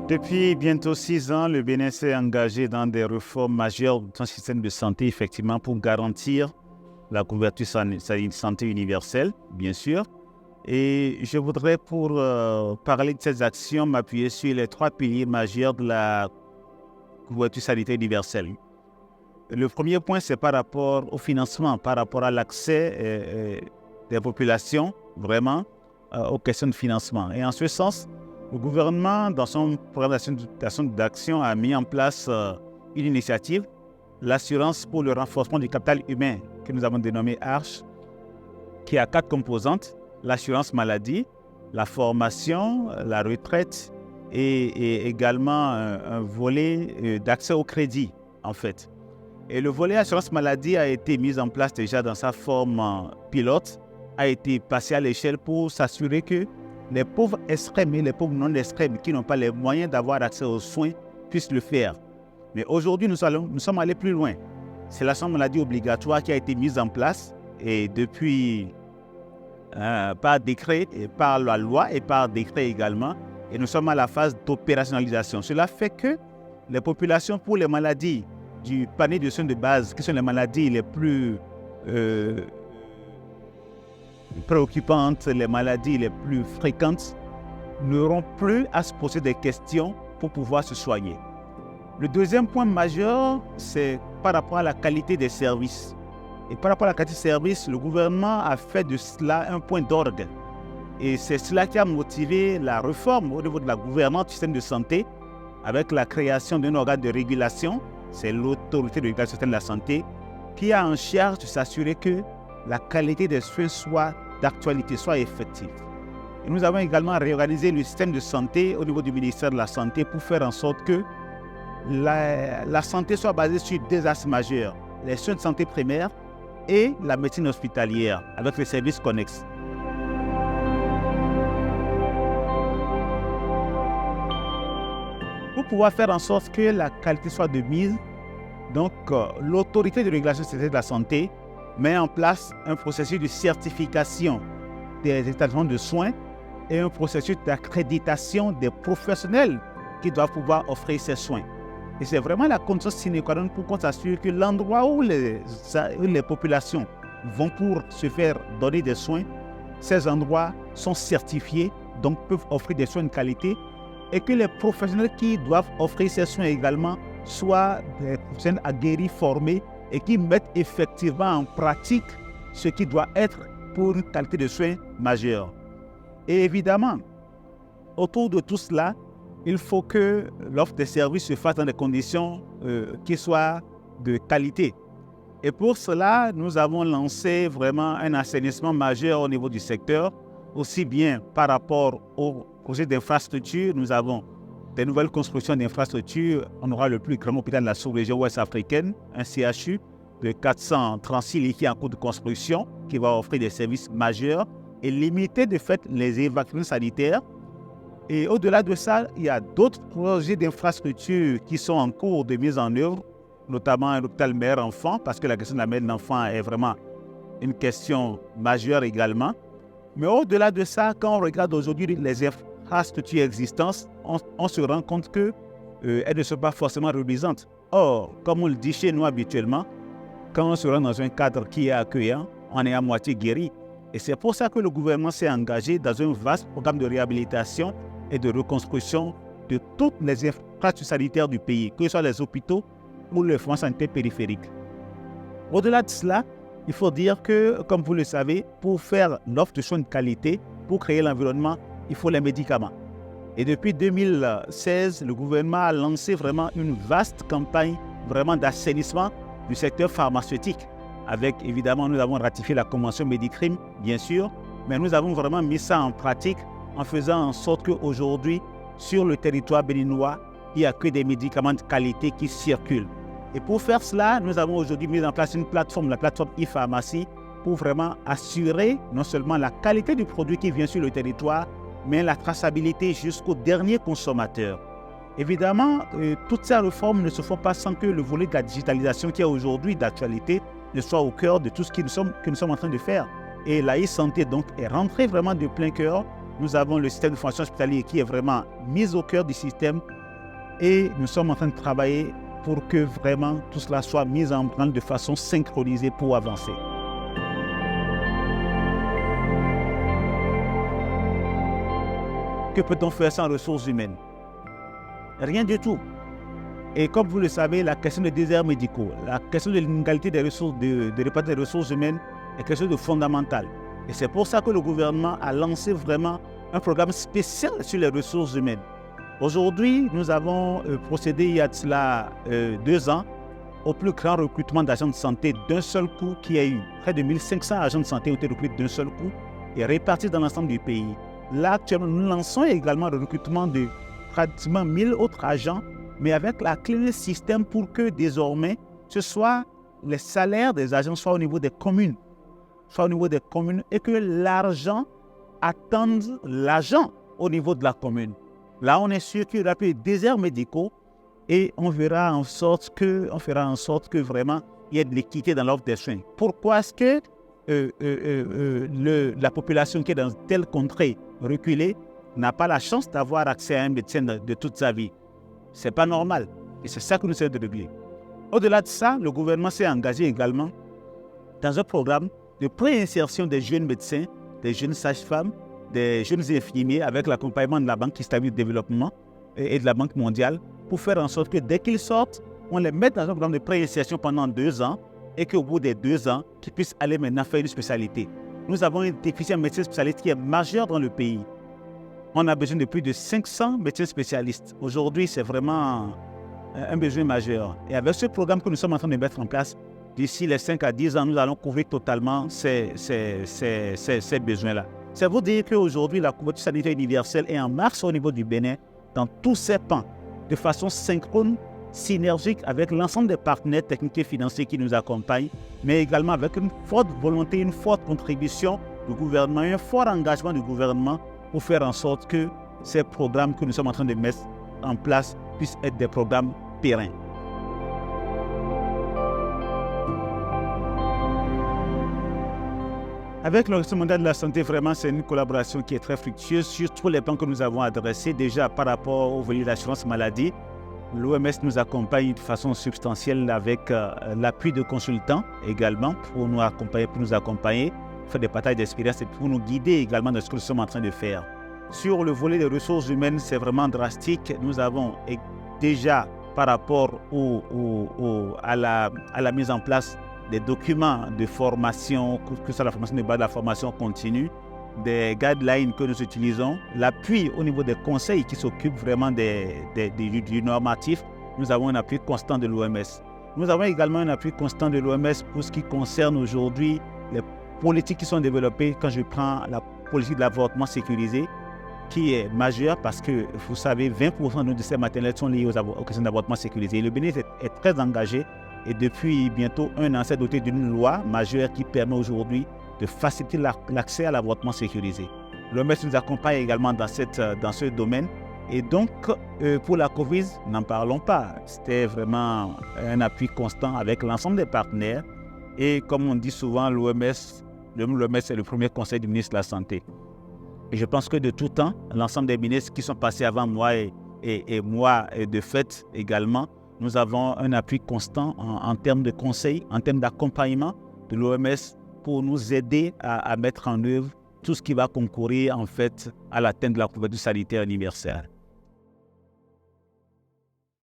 Depuis bientôt 6 ans, le Bénin s'est engagé dans des réformes majeures de son système de santé, effectivement, pour garantir la couverture santé universelle, bien sûr. Et je voudrais, pour parler de ces actions, m'appuyer sur les 3 piliers majeurs de la couverture sanitaire universelle. Le premier point, c'est par rapport au financement, par rapport à l'accès des populations, vraiment, aux questions de financement. Et en ce sens, le gouvernement, dans son programme d'action, a mis en place une initiative, l'assurance pour le renforcement du capital humain, que nous avons dénommé ARCH, qui a 4 composantes: l'assurance maladie, la formation, la retraite et également un volet d'accès au crédit, en fait. Et le volet assurance maladie a été mis en place déjà dans sa forme pilote, a été passé à l'échelle pour s'assurer que les pauvres extrêmes et les pauvres non extrêmes qui n'ont pas les moyens d'avoir accès aux soins puissent le faire. Mais aujourd'hui, nous sommes allés plus loin. C'est l'assurance maladie obligatoire qui a été mise en place et depuis par décret, et par la loi et par décret également. Et nous sommes à la phase d'opérationnalisation. Cela fait que les populations pour les maladies du panier de soins de base, qui sont les maladies les plus préoccupantes, les maladies les plus fréquentes, n'auront plus à se poser des questions pour pouvoir se soigner. Le deuxième point majeur, c'est par rapport à la qualité des services. Et par rapport à la qualité des services, le gouvernement a fait de cela un point d'orgue. Et c'est cela qui a motivé la réforme au niveau de la gouvernance du système de santé, avec la création d'un organe de régulation, c'est l'autorité de régulation de la santé, qui a en charge de s'assurer que la qualité des soins soit d'actualité, soit effective. Et nous avons également réorganisé le système de santé au niveau du ministère de la Santé pour faire en sorte que la santé soit basée sur 2 axes majeurs: les soins de santé primaires et la médecine hospitalière, avec les services connexes. Pour pouvoir faire en sorte que la qualité soit de mise, donc l'autorité de régulation de la santé met en place un processus de certification des établissements de soins et un processus d'accréditation des professionnels qui doivent pouvoir offrir ces soins. Et c'est vraiment la condition sine qua non pour qu'on s'assure que l'endroit où les populations vont pour se faire donner des soins, ces endroits sont certifiés, donc peuvent offrir des soins de qualité, et que les professionnels qui doivent offrir ces soins également soient des professionnels aguerris, formés, et qui mettent effectivement en pratique ce qui doit être pour une qualité de soins majeure. Et évidemment, autour de tout cela, il faut que l'offre des services se fasse dans des conditions qui soient de qualité. Et pour cela, nous avons lancé vraiment un assainissement majeur au niveau du secteur, aussi bien par rapport au projet d'infrastructure. Nous avons des nouvelles constructions d'infrastructures. On aura le plus grand hôpital de la sous-région ouest africaine, un CHU de 436 lits qui est en cours de construction, qui va offrir des services majeurs et limiter de fait les évacuations sanitaires. Et au-delà de ça, il y a d'autres projets d'infrastructures qui sont en cours de mise en œuvre, notamment un hôpital mère-enfant, parce que la question de la mère et de l'enfant est vraiment une question majeure également. Mais au-delà de ça, quand on regarde aujourd'hui les infrastructures existantes, on se rend compte qu'elles ne sont pas forcément reluisantes. Or, comme on le dit chez nous habituellement, quand on se rend dans un cadre qui est accueillant, on est à moitié guéri. Et c'est pour ça que le gouvernement s'est engagé dans un vaste programme de réhabilitation et de reconstruction de toutes les infrastructures sanitaires du pays, que ce soit les hôpitaux ou les fonds sanitaires périphériques. Au-delà de cela, il faut dire que, comme vous le savez, pour faire l'offre de soins de qualité, pour créer l'environnement, il faut les médicaments. Et depuis 2016, le gouvernement a lancé vraiment une vaste campagne vraiment d'assainissement du secteur pharmaceutique. Avec, évidemment, nous avons ratifié la convention Médicrim, bien sûr, mais nous avons vraiment mis ça en pratique en faisant en sorte qu'aujourd'hui, sur le territoire béninois, il n'y a que des médicaments de qualité qui circulent. Et pour faire cela, nous avons aujourd'hui mis en place une plateforme, la plateforme e-pharmacie, pour vraiment assurer non seulement la qualité du produit qui vient sur le territoire, mais la traçabilité jusqu'au dernier consommateur. Évidemment, toutes ces réformes ne se font pas sans que le volet de la digitalisation qui est aujourd'hui d'actualité ne soit au cœur de tout ce que nous sommes en train de faire. Et la e-santé donc est rentrée vraiment de plein cœur. nous avons le système de formation hospitalière qui est vraiment mis au cœur du système et nous sommes en train de travailler pour que vraiment tout cela soit mis en branle de façon synchronisée pour avancer. Que peut-on faire sans ressources humaines? Rien du tout. Et comme vous le savez, la question des déserts médicaux, la question de l'inégalité des ressources, de répartition des ressources humaines est quelque chose de fondamental. Et c'est pour ça que le gouvernement a lancé vraiment un programme spécial sur les ressources humaines. Aujourd'hui, nous avons procédé il y a de cela 2 ans au plus grand recrutement d'agents de santé d'un seul coup qui a eu. Près de 1500 agents de santé ont été recrutés d'un seul coup et répartis dans l'ensemble du pays. Là, actuellement, nous lançons également le recrutement de pratiquement 1000 autres agents, mais avec la clé du système pour que désormais, ce soit les salaires des agents soient au niveau des communes, et que l'argent attende l'agent au niveau de la commune. Là, on est sûr qu'il y aura plus de déserts médicaux et on fera en sorte que vraiment il y ait de l'équité dans l'offre des soins. Pourquoi est-ce que la population qui est dans telle contrée reculée n'a pas la chance d'avoir accès à un médecin de toute sa vie? Ce n'est pas normal. Et c'est ça que nous essayons de régler. Au-delà de ça, le gouvernement s'est engagé également dans un programme de préinsertion des jeunes médecins, des jeunes sages-femmes, des jeunes infirmiers avec l'accompagnement de la Banque islamique de développement et de la Banque mondiale pour faire en sorte que dès qu'ils sortent, on les mette dans un programme de préinsertion pendant 2 ans et qu'au bout des 2 ans, qu'ils puissent aller maintenant faire une spécialité. Nous avons un déficit en médecins spécialistes qui est majeur dans le pays. On a besoin de plus de 500 médecins spécialistes. Aujourd'hui, c'est vraiment un besoin majeur. Et avec ce programme que nous sommes en train de mettre en place, d'ici les 5 à 10 ans, nous allons couvrir totalement ces besoins-là. C'est vous dire qu'aujourd'hui, la couverture sanitaire universelle est en marche au niveau du Bénin dans tous ses pans, de façon synchrone, synergique avec l'ensemble des partenaires techniques et financiers qui nous accompagnent, mais également avec une forte volonté, une forte contribution du gouvernement, un fort engagement du gouvernement pour faire en sorte que ces programmes que nous sommes en train de mettre en place puissent être des programmes pérennes. Avec l'Organisation mondiale de la santé, vraiment, c'est une collaboration qui est très fructueuse sur tous les plans que nous avons adressés. Déjà, par rapport au volet de l'assurance maladie, l'OMS nous accompagne de façon substantielle avec l'appui de consultants également pour nous accompagner, faire des partages d'expérience et pour nous guider également dans ce que nous sommes en train de faire. Sur le volet des ressources humaines, c'est vraiment drastique. Nous avons déjà, par rapport à la mise en place des documents de formation, que ce soit la formation de base, la formation continue, des guidelines que nous utilisons, l'appui au niveau des conseils qui s'occupent vraiment du normatif. Nous avons un appui constant de l'OMS. Nous avons également un appui constant de l'OMS pour ce qui concerne aujourd'hui les politiques qui sont développées. Quand je prends la politique de l'avortement sécurisé, qui est majeure parce que, vous savez, 20% de nos décès maternels sont liés aux questions d'avortement sécurisé. Le Bénin est très engagé et depuis bientôt 1 an, s'est doté d'une loi majeure qui permet aujourd'hui de faciliter l'accès à l'avortement sécurisé. L'OMS nous accompagne également dans ce domaine. Et donc, pour la COVID, n'en parlons pas. C'était vraiment un appui constant avec l'ensemble des partenaires. Et comme on dit souvent, l'OMS est le premier conseil du ministre de la Santé. Et je pense que de tout temps, l'ensemble des ministres qui sont passés avant moi et moi, et de fait également, nous avons un appui constant en termes de conseils, en termes d'accompagnement de l'OMS pour nous aider à mettre en œuvre tout ce qui va concourir en fait à l'atteinte de la couverture sanitaire universelle.